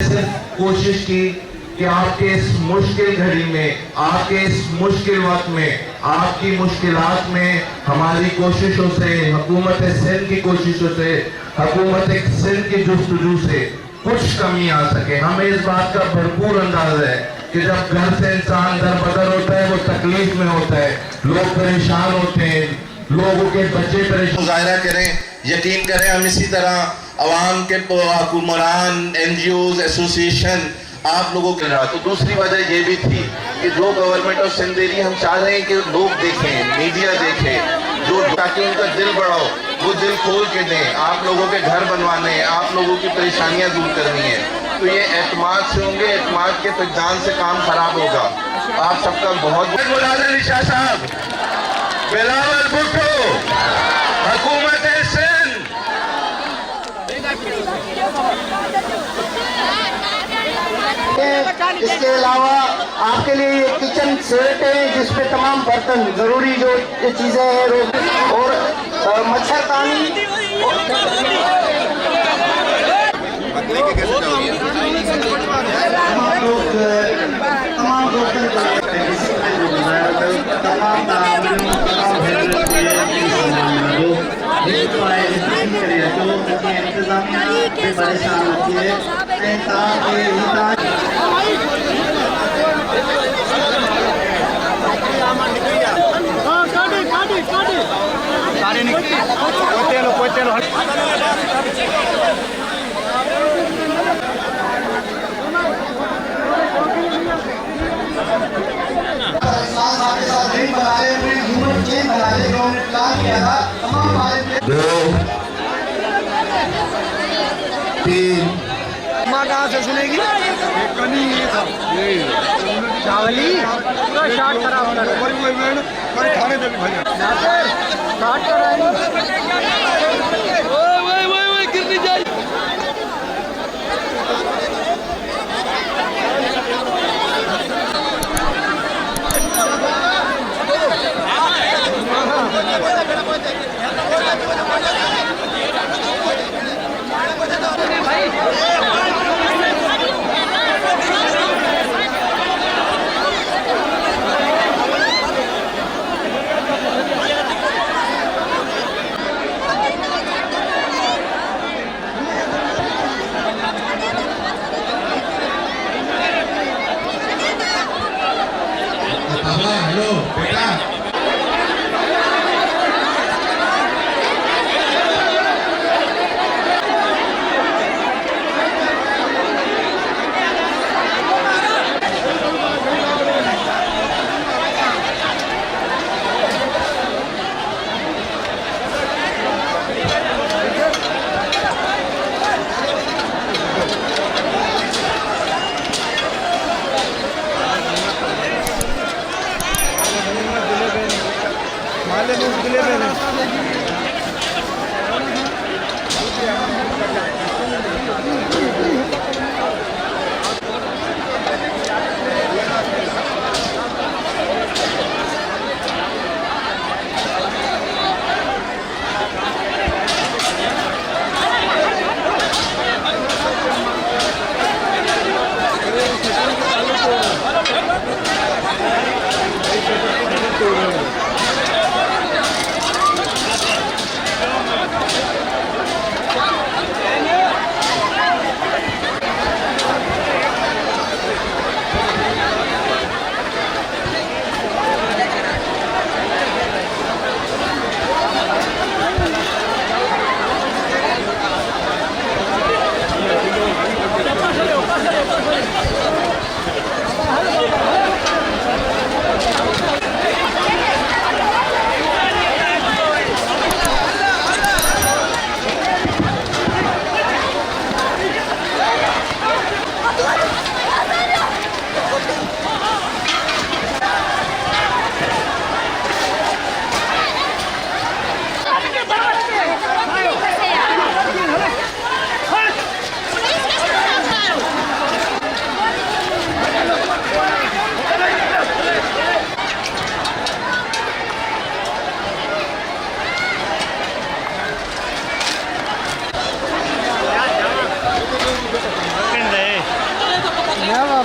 कोशिश की कि आपके इस मुश्किल घड़ी में, आपके इस मुश्किल वक्त में, आपकी मुश्किलात में हमारी कोशिशों से, हुकूमत सिंध की कोशिशों से, हुकूमत सिंध की जुस्तजू से कुछ कमी आ सके। हमें इस बात का भरपूर अंदाजा है कि जब घर से इंसान दर बदर होता है वो तकलीफ में होता है, लोग परेशान होते हैं, लोगों के बच्चे परेशान। मुजाहरा करें, यकीन करें हम इसी तरह अवाम के हुक्मरान, NGOs, एसोसिएशन आप लोगों के रहा। तो दूसरी वजह ये भी थी कि जो गवर्नमेंट ऑफ सिंध दे रही है, हम चाह रहे हैं कि लोग देखें, मीडिया देखे, जो ताकि उनका दिल बढ़ाओ, वो दिल खोल के दें। आप लोगों के घर बनवाने हैं, आप लोगों की परेशानियां दूर करनी है, तो ये एतमाद से होंगे, एतमाद के फकदान से काम खराब होगा। आप सबका बहुत बहुत शाह साहब, बिलावल भुट्टो, हुकूमत सिंध। इसके अलावा आपके लिए ये किचन सेट है जिसपे तमाम बर्तन, जरूरी जो चीजें हैं और मच्छरदानी कहाँ से सुनेगी? चावली पूरा शार्ट खराब कर खाने पे भी गिरनी चाहिए।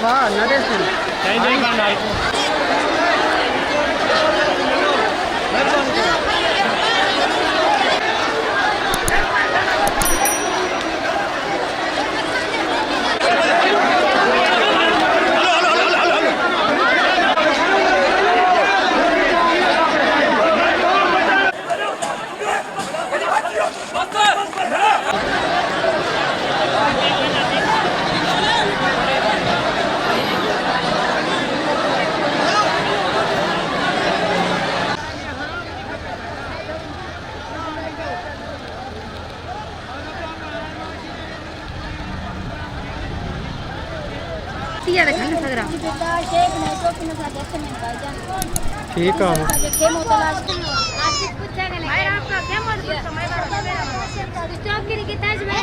वाह नरेश Iya, dekat Instagram. ठीक है आशिक पूछेगा नहीं। भाई आपका क्या मत पूछो, मैं बात कर रहा हूँ। स्टॉक गिरी की ताज में।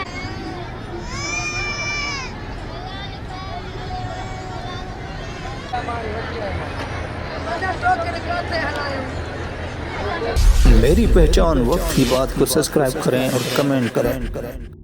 मेरी पहचान वक्त की बात को सब्सक्राइब करें और कमेंट करें।